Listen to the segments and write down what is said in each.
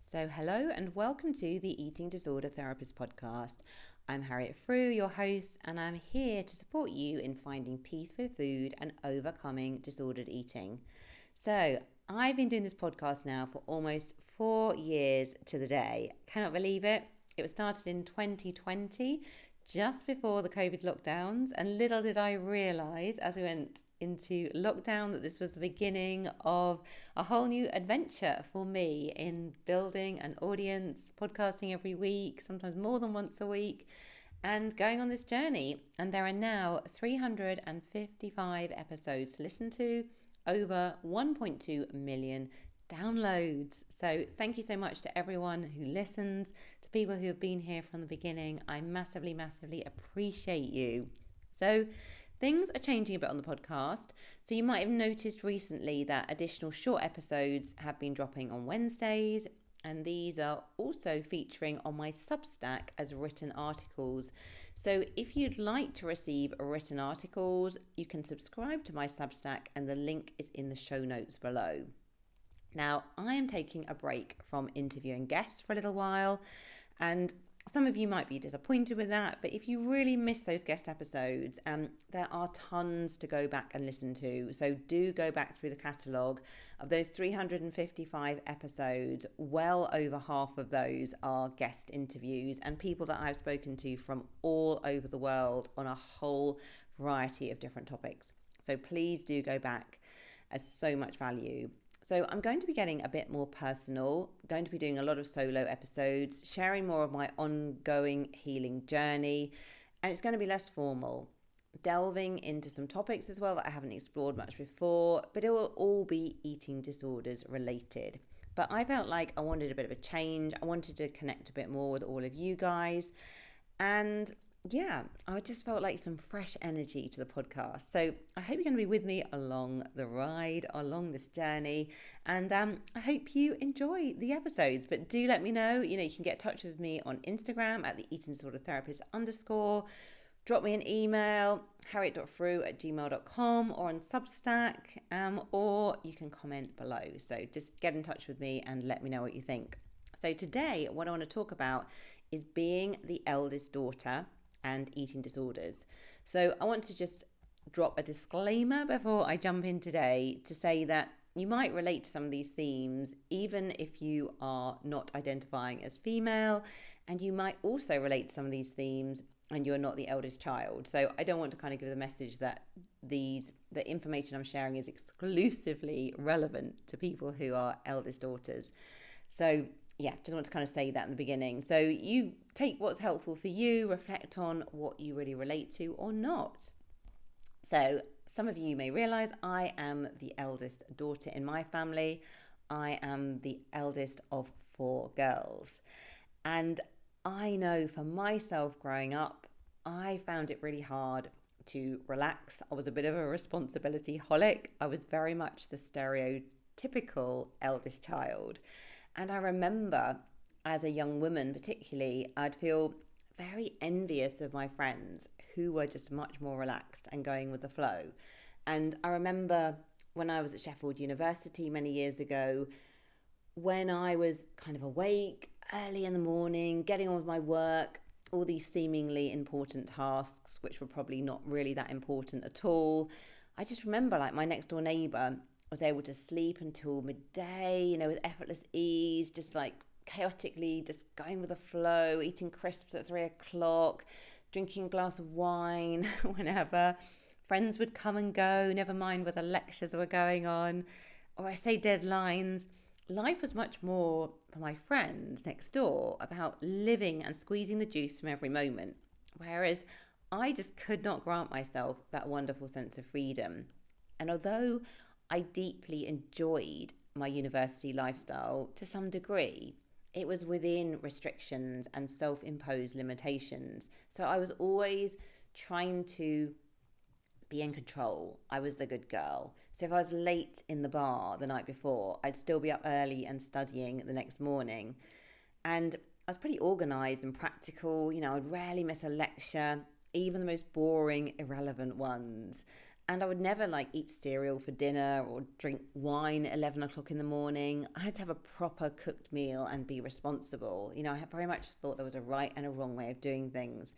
So, hello and welcome to the Eating Disorder Therapist podcast. I'm Harriet Frew, your host, and I'm here to support you in finding peace with food and overcoming disordered eating. So, I've been doing this podcast now for almost 4 years to the day. Cannot believe it. It was started in 2020, just before the COVID lockdowns, and little did I realise as we went into lockdown that this was the beginning of a whole new adventure for me in building an audience, podcasting every week, sometimes more than once a week, and going on this journey. And there are now 355 episodes to listen to, over 1.2 million downloads. So thank you so much to everyone who listens, to people who have been here from the beginning. I massively, massively appreciate you. So things are changing a bit on the podcast. So you might have noticed recently that additional short episodes have been dropping on Wednesdays, and these are also featuring on my Substack as written articles. So if you'd like to receive written articles, you can subscribe to my Substack, and the link is in the show notes below. Now, I am taking a break from interviewing guests for a little while, and some of you might be disappointed with that, but if you really miss those guest episodes, there are tons to go back and listen to. So do go back through the catalogue of those 355 episodes. Well over half of those are guest interviews and people that I've spoken to from all over the world on a whole variety of different topics. So please do go back, as so much value. So I'm going to be getting a bit more personal, going to be doing a lot of solo episodes, sharing more of my ongoing healing journey, and it's going to be less formal, delving into some topics as well that I haven't explored much before, but it will all be eating disorders related. But I felt like I wanted a bit of a change. I wanted to connect a bit more with all of you guys, and yeah, I just felt like some fresh energy to the podcast. So I hope you're going to be with me along the ride, along this journey. And I hope you enjoy the episodes. But do let me know. You can get in touch with me on Instagram at the eating disorder therapist _. Drop me an email, harriet.frew@gmail.com, or on Substack, or you can comment below. So just get in touch with me and let me know what you think. So today, what I want to talk about is being the eldest daughter and eating disorders. So I want to just drop a disclaimer before I jump in today to say that you might relate to some of these themes even if you are not identifying as female, and you might also relate to some of these themes and you're not the eldest child. So I don't want to kind of give the message that the information I'm sharing is exclusively relevant to people who are eldest daughters. So yeah, just want to kind of say that in the beginning. So you take what's helpful for you, reflect on what you really relate to or not. So some of you may realize I am the eldest daughter in my family. I am the eldest of 4 girls. And I know for myself growing up, I found it really hard to relax. I was a bit of a responsibility holic. I was very much the stereotypical eldest child. And I remember as a young woman, particularly, I'd feel very envious of my friends who were just much more relaxed and going with the flow. And I remember when I was at Sheffield University many years ago, when I was kind of awake early in the morning, getting on with my work, all these seemingly important tasks, which were probably not really that important at all. I just remember like my next door neighbour was able to sleep until midday, with effortless ease, just like chaotically just going with the flow, eating crisps at 3 o'clock, drinking a glass of wine whenever. Friends would come and go, never mind whether lectures were going on, or I say deadlines. Life was much more, for my friend next door, about living and squeezing the juice from every moment, whereas I just could not grant myself that wonderful sense of freedom. And although I deeply enjoyed my university lifestyle to some degree, it was within restrictions and self-imposed limitations. So I was always trying to be in control. I was the good girl. So if I was late in the bar the night before, I'd still be up early and studying the next morning. And I was pretty organised and practical. I'd rarely miss a lecture, even the most boring, irrelevant ones. And I would never like eat cereal for dinner or drink wine at 11 o'clock in the morning. I had to have a proper cooked meal and be responsible. I very much thought there was a right and a wrong way of doing things.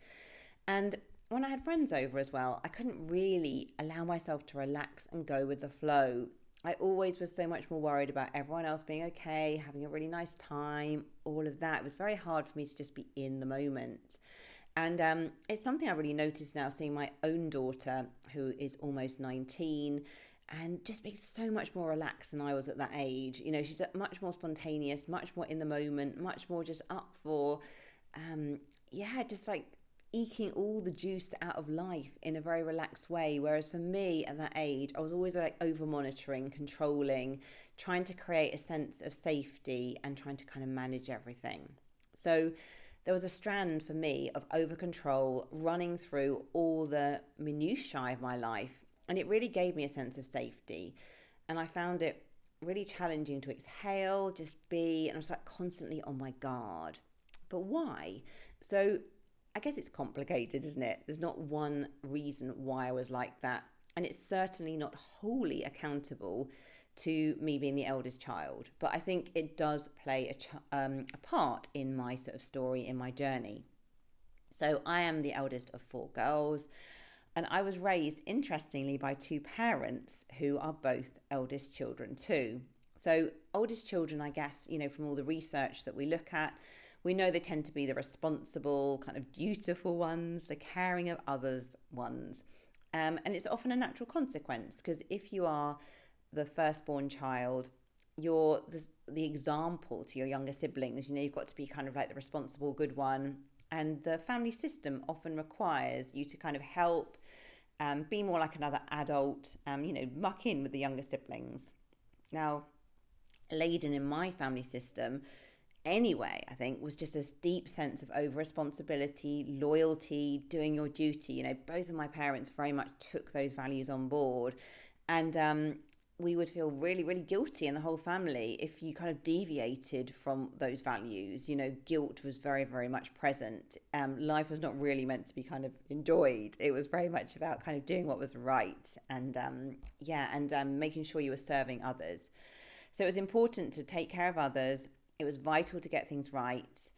And when I had friends over as well, I couldn't really allow myself to relax and go with the flow. I always was so much more worried about everyone else being okay, having a really nice time, all of that. It was very hard for me to just be in the moment. And it's something I really noticed now seeing my own daughter, who is almost 19, and just being so much more relaxed than I was at that age. She's much more spontaneous, much more in the moment, much more just up for, just like eking all the juice out of life in a very relaxed way. Whereas for me at that age, I was always like over monitoring, controlling, trying to create a sense of safety and trying to kind of manage everything. So there was a strand for me of over control running through all the minutiae of my life. And it really gave me a sense of safety. And I found it really challenging to exhale, just be, and I was like constantly on my guard. But why? So I guess it's complicated, isn't it? There's not one reason why I was like that. And it's certainly not wholly accountable to me being the eldest child. But I think it does play a part in my sort of story, in my journey. So I am the eldest of 4 girls. And I was raised, interestingly, by 2 parents who are both eldest children too. So oldest children, I guess, from all the research that we look at, we know they tend to be the responsible, kind of dutiful ones, the caring of others ones. And it's often a natural consequence, because if you are the firstborn child, you're the example to your younger siblings. You've got to be kind of like the responsible, good one. And the family system often requires you to kind of help, be more like another adult, muck in with the younger siblings. Now, laden in my family system, anyway, I think, was just this deep sense of over responsibility, loyalty, doing your duty. Both of my parents very much took those values on board. And we would feel really, really guilty in the whole family if you kind of deviated from those values. Guilt was very, very much present. Life was not really meant to be kind of enjoyed. It was very much about kind of doing what was right and making sure you were serving others. So it was important to take care of others. It was vital to get things right.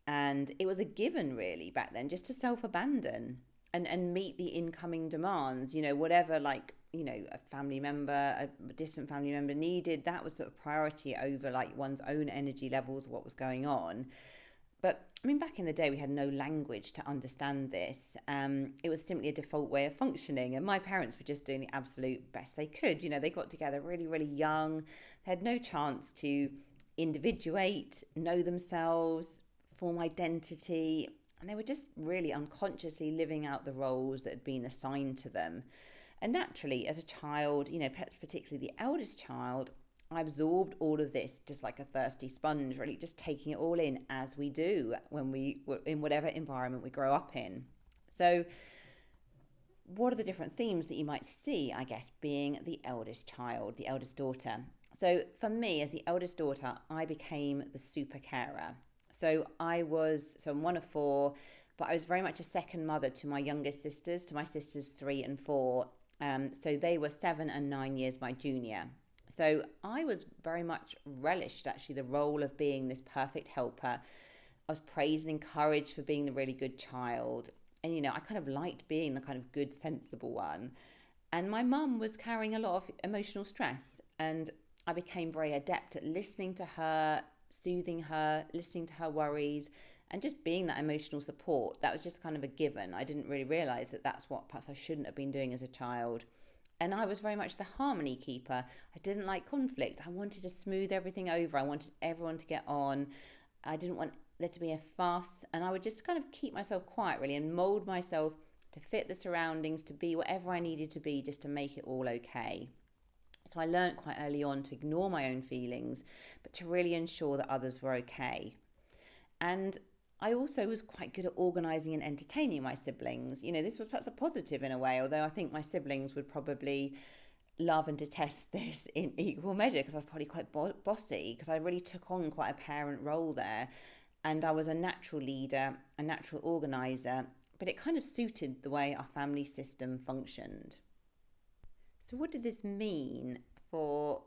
And it was a given, really, back then, just to self-abandon and meet the incoming demands, whatever, like, a family member, a distant family member needed, that was sort of priority over like one's own energy levels, what was going on. But I mean, back in the day, we had no language to understand this. It was simply a default way of functioning. And my parents were just doing the absolute best they could. They got together really, really young. They had no chance to individuate, know themselves, form identity. And they were just really unconsciously living out the roles that had been assigned to them. And naturally, as a child, particularly the eldest child, I absorbed all of this just like a thirsty sponge, really just taking it all in, as we do when we were in whatever environment we grow up in. So what are the different themes that you might see, I guess, being the eldest child, the eldest daughter? So for me, as the eldest daughter, I became the super carer. So I'm one of 4, but I was very much a second mother to my youngest sisters, to my sisters 3 and 4. So they were 7 and 9 years my junior. So I was very much relished, actually, the role of being this perfect helper. I was praised and encouraged for being the really good child. And, I kind of liked being the kind of good, sensible one. And my mum was carrying a lot of emotional stress. And I became very adept at listening to her, soothing her, listening to her worries, and just being that emotional support. That was just kind of a given. I didn't really realise that that's what perhaps I shouldn't have been doing as a child. And I was very much the harmony keeper. I didn't like conflict. I wanted to smooth everything over. I wanted everyone to get on. I didn't want there to be a fuss. And I would just kind of keep myself quiet, really, and mould myself to fit the surroundings, to be whatever I needed to be, just to make it all okay. So I learned quite early on to ignore my own feelings, but to really ensure that others were okay. And I also was quite good at organising and entertaining my siblings. This was perhaps a positive in a way, although I think my siblings would probably love and detest this in equal measure, because I was probably quite bossy, because I really took on quite a parent role there. And I was a natural leader, a natural organiser, but it kind of suited the way our family system functioned. So, what did this mean for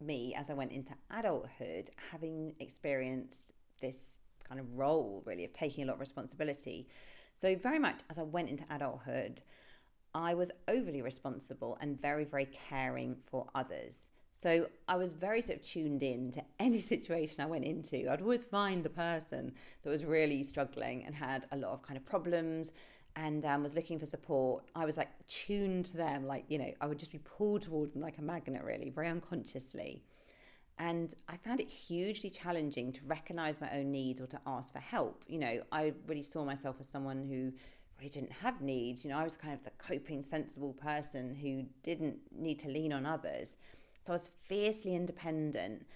me as I went into adulthood, having experienced this kind of role really of taking a lot of responsibility? So, very much as I went into adulthood, I was overly responsible and very, very caring for others. So I was very sort of tuned in to any situation I went into. I'd always find the person that was really struggling and had a lot of kind of problems and was looking for support. I was like tuned to them, like, I would just be pulled towards them like a magnet, really, very unconsciously. And I found it hugely challenging to recognize my own needs or to ask for help. I really saw myself as someone who really didn't have needs. I was kind of the coping, sensible person who didn't need to lean on others. So I was fiercely independent.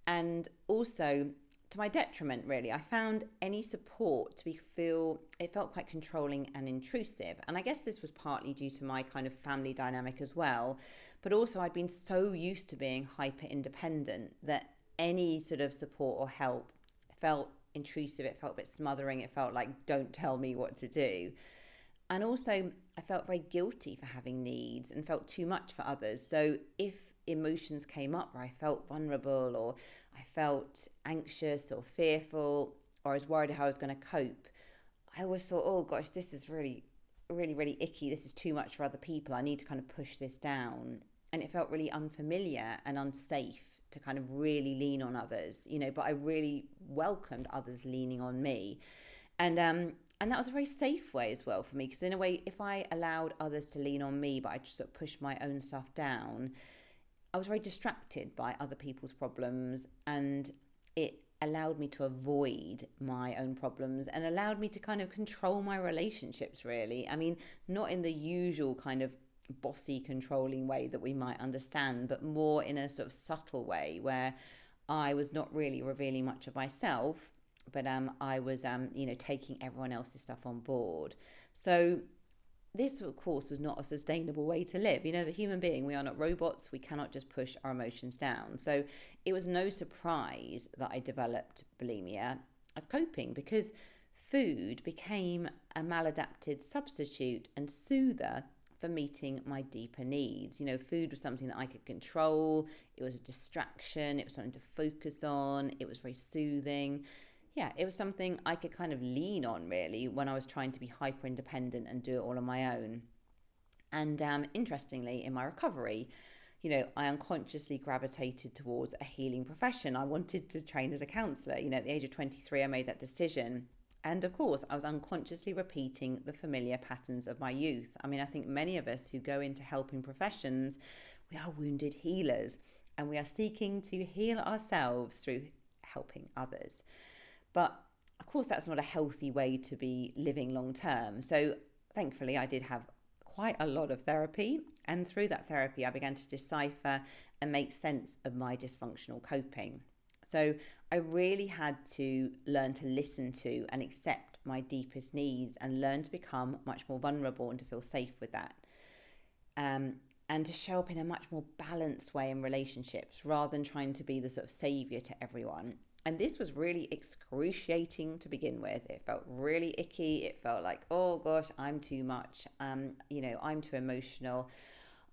And also, to my detriment, really, I found any support it felt quite controlling and intrusive. And I guess this was partly due to my kind of family dynamic as well. But also, I'd been so used to being hyper independent that any sort of support or help felt intrusive. It felt a bit smothering. It felt like, don't tell me what to do. And also, I felt very guilty for having needs and felt too much for others. So if emotions came up where I felt vulnerable or I felt anxious or fearful or I was worried how I was going to cope, I always thought, oh gosh, this is really, really, really icky. This is too much for other people. I need to kind of push this down. And it felt really unfamiliar and unsafe to kind of really lean on others, but I really welcomed others leaning on me. And that was a very safe way as well for me, because in a way, if I allowed others to lean on me, but I just sort of pushed my own stuff down, I was very distracted by other people's problems, and it allowed me to avoid my own problems and allowed me to kind of control my relationships, really. I mean, not in the usual kind of bossy, controlling way that we might understand, but more in a sort of subtle way where I was not really revealing much of myself, but I was, taking everyone else's stuff on board. So this, of course, was not a sustainable way to live. As a human being, we are not robots. We cannot just push our emotions down. So it was no surprise that I developed bulimia as coping, because food became a maladapted substitute and soother for meeting my deeper needs. Food was something that I could control. It was a distraction. It was something to focus on. It was very soothing. Yeah, it was something I could kind of lean on, really, when I was trying to be hyper independent and do it all on my own. And interestingly, in my recovery, I unconsciously gravitated towards a healing profession. I wanted to train as a counsellor. At the age of 23, I made that decision. And of course, I was unconsciously repeating the familiar patterns of my youth. I mean, I think many of us who go into helping professions, we are wounded healers, and we are seeking to heal ourselves through helping others. But of course, that's not a healthy way to be living long term. So thankfully, I did have quite a lot of therapy. And through that therapy, I began to decipher and make sense of my dysfunctional coping. So I really had to learn to listen to and accept my deepest needs and learn to become much more vulnerable and to feel safe with that. And to show up in a much more balanced way in relationships rather than trying to be the sort of savior to everyone. And this was really excruciating to begin with. It felt really icky. It felt like, oh gosh, I'm too much. I'm too emotional.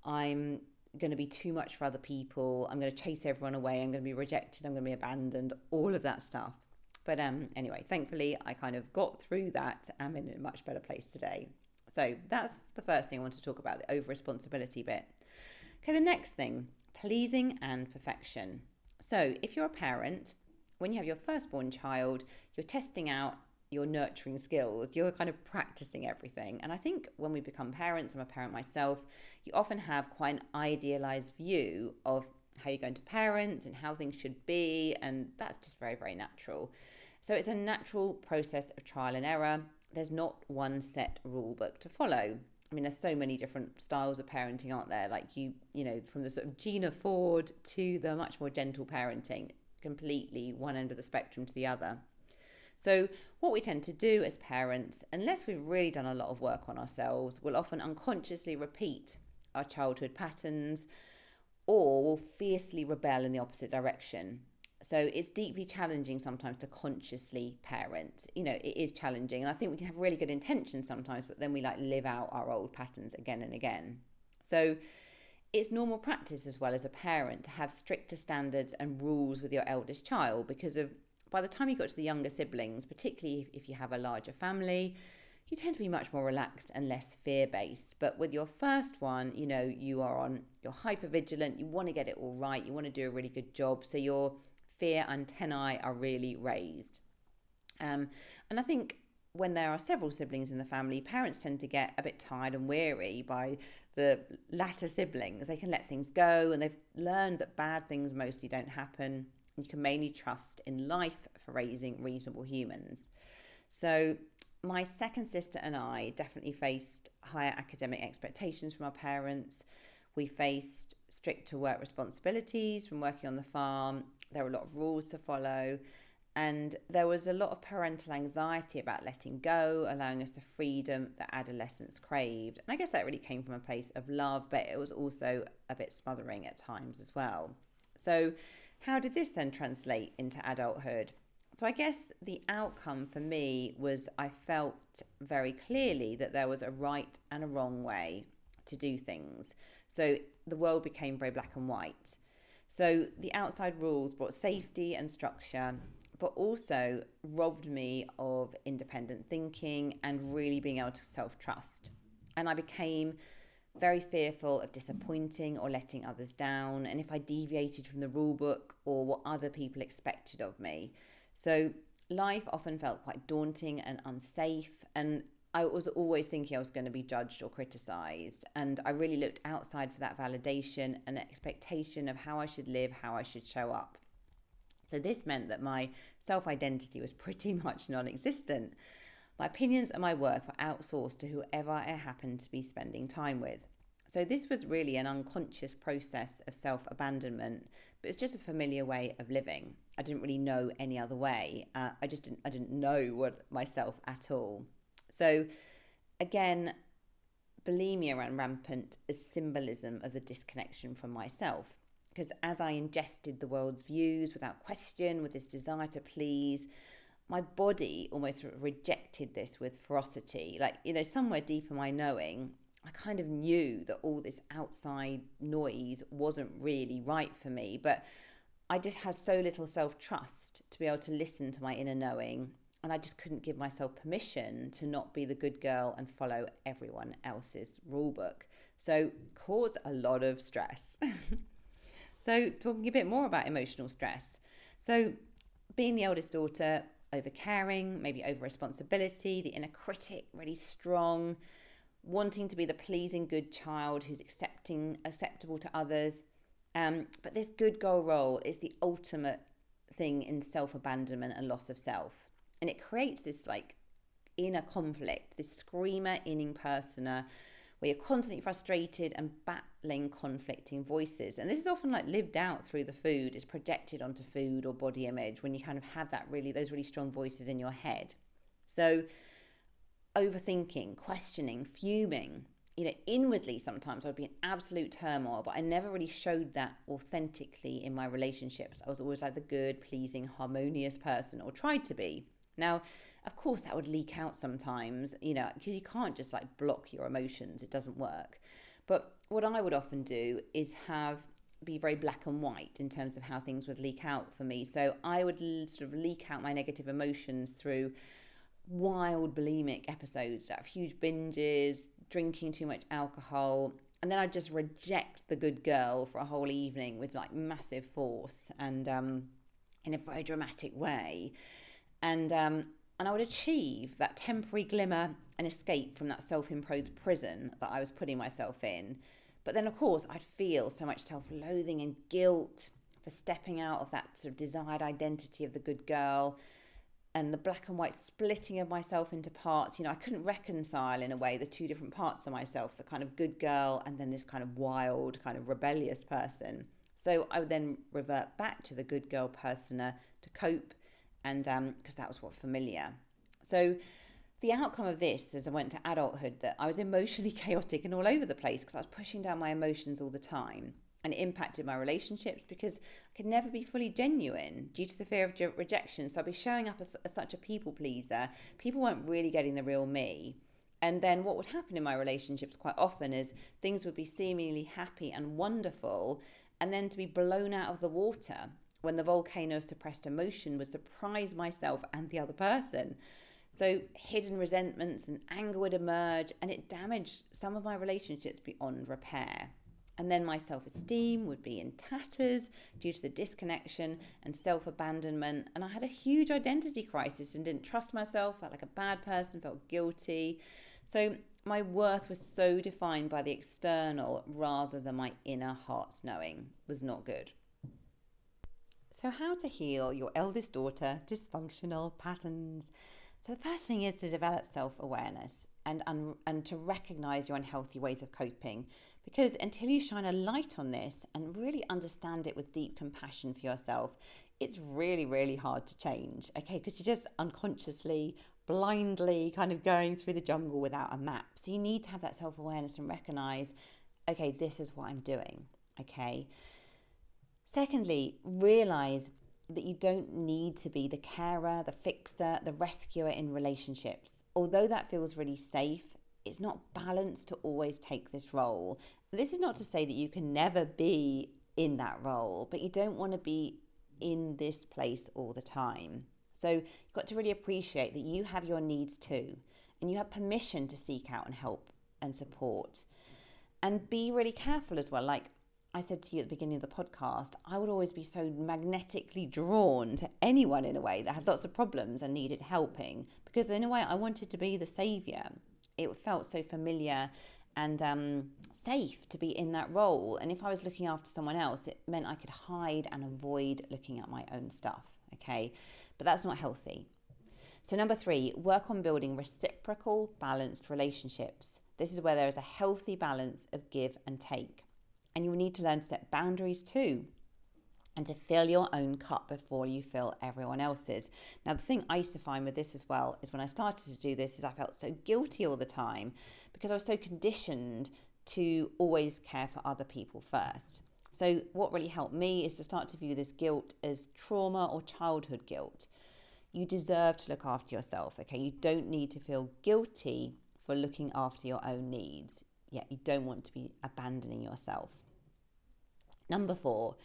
I'm going to be too much for other people. I'm going to chase everyone away. I'm going to be rejected. I'm going to be abandoned. All of that stuff. But anyway, thankfully, I kind of got through that. I'm in a much better place today. So that's the first thing I want to talk about, the over-responsibility bit. Okay, the next thing, pleasing and perfection. So if you're a parent, when you have your firstborn child, you're testing out your nurturing skills. You're kind of practicing everything. And I think when we become parents, I'm a parent myself, you often have quite an idealized view of how you're going to parent and how things should be. And that's just very, very natural. So it's a natural process of trial and error. There's not one set rule book to follow. I mean, there's so many different styles of parenting, aren't there? Like from the sort of Gina Ford to the much more gentle parenting, completely one end of the spectrum to the other. So what we tend to do as parents, unless we've really done a lot of work on ourselves, we'll often unconsciously repeat our childhood patterns, or will fiercely rebel in the opposite direction. So it's deeply challenging sometimes to consciously parent. It is challenging. And I think we can have really good intentions sometimes, but then we live out our old patterns again and again. So it's normal practice as well as a parent to have stricter standards and rules with your eldest child because of by the time you got to the younger siblings, particularly if you have a larger family, you tend to be much more relaxed and less fear-based. But with your first one, you're hyper vigilant, you want to get it all right, you want to do a really good job, so your fear antennae are really raised. And I think when there are several siblings in the family, parents tend to get a bit tired and weary by the latter siblings. They can let things go, and they've learned that bad things mostly don't happen. You can mainly trust in life for raising reasonable humans. So my second sister and I definitely faced higher academic expectations from our parents. We faced stricter work responsibilities from working on the farm. There were a lot of rules to follow. And there was a lot of parental anxiety about letting go, allowing us the freedom that adolescents craved. And I guess that really came from a place of love, but it was also a bit smothering at times as well. So how did this then translate into adulthood? So I guess the outcome for me was I felt very clearly that there was a right and a wrong way to do things. So the world became very black and white. So the outside rules brought safety and structure, but also robbed me of independent thinking and really being able to self-trust. And I became very fearful of disappointing or letting others down, and if I deviated from the rule book or what other people expected of me. So life often felt quite daunting and unsafe, and I was always thinking I was going to be judged or criticised, and I really looked outside for that validation and expectation of how I should live, how I should show up. So this meant that my self-identity was pretty much non-existent. My opinions and my worth were outsourced to whoever I happened to be spending time with. So this was really an unconscious process of self-abandonment, but it's just a familiar way of living. I didn't really know any other way. I didn't know myself at all. So again, bulimia ran rampant as symbolism of the disconnection from myself. Because as I ingested the world's views without question, with this desire to please, my body almost rejected this with ferocity. Somewhere deep in my knowing, I kind of knew that all this outside noise wasn't really right for me, but I just had so little self-trust to be able to listen to my inner knowing, and I just couldn't give myself permission to not be the good girl and follow everyone else's rule book. So caused a lot of stress. So talking a bit more about emotional stress. So being the eldest daughter, over caring, maybe over responsibility, the inner critic really strong, wanting to be the pleasing good child who's acceptable to others. But this good girl role is the ultimate thing in self-abandonment and loss of self. And it creates this inner conflict, this screamer inning persona, where you're constantly frustrated and battling conflicting voices. And this is often lived out through the food, is projected onto food or body image when you kind of have those really strong voices in your head. So overthinking, questioning, fuming, inwardly sometimes I'd be in absolute turmoil, but I never really showed that authentically in my relationships. I was always the good, pleasing, harmonious person, or tried to be. Now, of course, that would leak out sometimes, because you can't just block your emotions. It doesn't work. But what I would often do is be very black and white in terms of how things would leak out for me. So I would sort of leak out my negative emotions through wild bulimic episodes, huge binges, drinking too much alcohol. And then I'd just reject the good girl for a whole evening with massive force and in a very dramatic way. And I would achieve that temporary glimmer and escape from that self-imposed prison that I was putting myself in. But then, of course, I'd feel so much self-loathing and guilt for stepping out of that sort of desired identity of the good girl, and the black and white splitting of myself into parts. I couldn't reconcile in a way the two different parts of myself, the kind of good girl and then this kind of wild, kind of rebellious person. So I would then revert back to the good girl persona to cope, and because that was what's familiar. So the outcome of this, as I went to adulthood, that I was emotionally chaotic and all over the place because I was pushing down my emotions all the time. And it impacted my relationships because I could never be fully genuine due to the fear of rejection. So I'd be showing up as such a people pleaser. People weren't really getting the real me. And then what would happen in my relationships quite often is things would be seemingly happy and wonderful, and then to be blown out of the water when the volcano of suppressed emotion would surprise myself and the other person. So hidden resentments and anger would emerge, and it damaged some of my relationships beyond repair. And then my self-esteem would be in tatters due to the disconnection and self-abandonment. And I had a huge identity crisis and didn't trust myself, felt like a bad person, felt guilty. So my worth was so defined by the external rather than my inner heart's knowing was not good. So how to heal your eldest daughter dysfunctional patterns? So the first thing is to develop self-awareness and to recognize your unhealthy ways of coping, because until you shine a light on this and really understand it with deep compassion for yourself, it's really, really hard to change, okay? Because you're just unconsciously, blindly kind of going through the jungle without a map. So you need to have that self-awareness and recognize, okay, this is what I'm doing, okay? Secondly, realize that you don't need to be the carer, the fixer, the rescuer in relationships. Although that feels really safe, it's not balanced to always take this role. This is not to say that you can never be in that role, but you don't want to be in this place all the time. So you've got to really appreciate that you have your needs too, and you have permission to seek out and help and support. And be really careful as well. Like I said to you at the beginning of the podcast, I would always be so magnetically drawn to anyone in a way that had lots of problems and needed helping, because in a way I wanted to be the saviour. It felt so familiar and safe to be in that role. And if I was looking after someone else, it meant I could hide and avoid looking at my own stuff, okay? But that's not healthy. So 3, work on building reciprocal, balanced relationships. This is where there is a healthy balance of give and take. And you will need to learn to set boundaries too, and to fill your own cup before you fill everyone else's. Now, the thing I used to find with this as well is when I started to do this is I felt so guilty all the time because I was so conditioned to always care for other people first. So what really helped me is to start to view this guilt as trauma or childhood guilt. You deserve to look after yourself, okay? You don't need to feel guilty for looking after your own needs. Yet you don't want to be abandoning yourself. 4,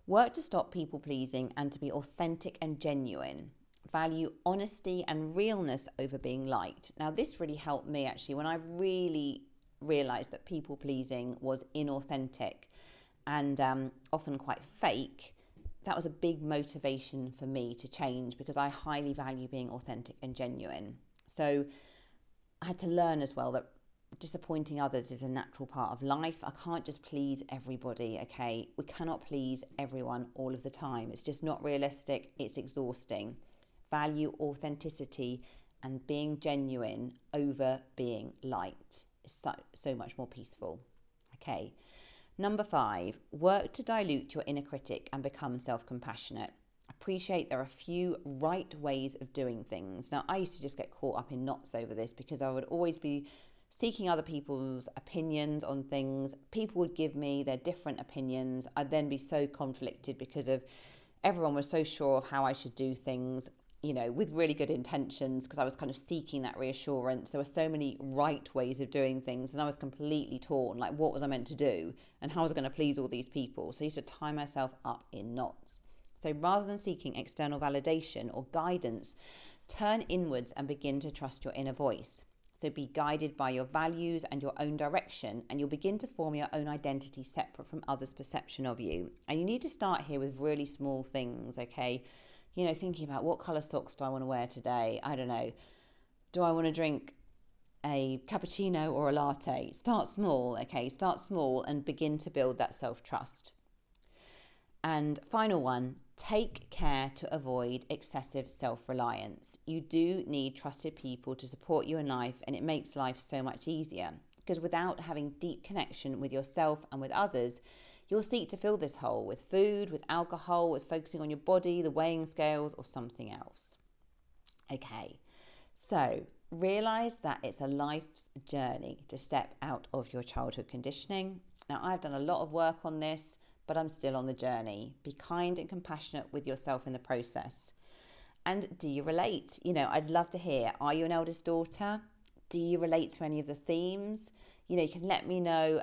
work to stop people pleasing and to be authentic and genuine. Value honesty and realness over being liked. Now, this really helped me actually when I really realized that people pleasing was inauthentic and often quite fake. That was a big motivation for me to change because I highly value being authentic and genuine. So I had to learn as well that disappointing others is a natural part of life. I can't just please everybody, okay? We cannot please everyone all of the time. It's just not realistic. It's exhausting. Value authenticity and being genuine over being liked is so much more peaceful, okay? 5, work to dilute your inner critic and become self-compassionate. Appreciate there are a few right ways of doing things. Now, I used to just get caught up in knots over this because I would always be seeking other people's opinions on things. People would give me their different opinions. I'd then be so conflicted because of everyone was so sure of how I should do things, you know, with really good intentions, because I was kind of seeking that reassurance. There were so many right ways of doing things and I was completely torn. Like, what was I meant to do and how was I going to please all these people? So I used to tie myself up in knots. So rather than seeking external validation or guidance, turn inwards and begin to trust your inner voice. So be guided by your values and your own direction, and you'll begin to form your own identity separate from others' perception of you. And you need to start here with really small things, okay? You know, thinking about what colour socks do I want to wear today? I don't know. Do I want to drink a cappuccino or a latte? Start small, okay? Start small and begin to build that self-trust. And final one, take care to avoid excessive self-reliance. You do need trusted people to support you in life, and it makes life so much easier, because without having deep connection with yourself and with others, you'll seek to fill this hole with food, with alcohol, with focusing on your body, the weighing scales, or something else. Okay, so realize that it's a life's journey to step out of your childhood conditioning. Now, I've done a lot of work on this, but I'm still on the journey. Be kind and compassionate with yourself in the process. And do you relate? You know, I'd love to hear, are you an eldest daughter? Do you relate to any of the themes? You can let me know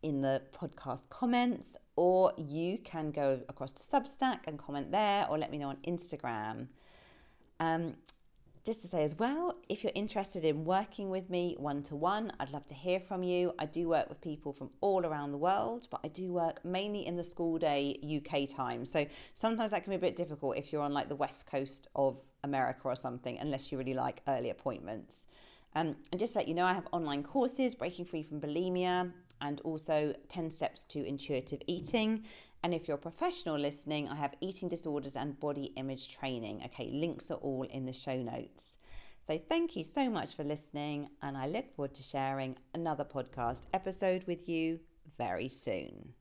in the podcast comments, or you can go across to Substack and comment there, or let me know on Instagram. Just to say as well, if you're interested in working with me one-to-one, I'd love to hear from you. I do work with people from all around the world, but I do work mainly in the school day UK time. So sometimes that can be a bit difficult if you're on like the west coast of America or something, unless you really like early appointments. And just to let you know, I have online courses, Breaking Free from Bulimia, and also 10 Steps to Intuitive Eating. And if you're a professional listening, I have eating disorders and body image training. Okay, links are all in the show notes. So thank you so much for listening, and I look forward to sharing another podcast episode with you very soon.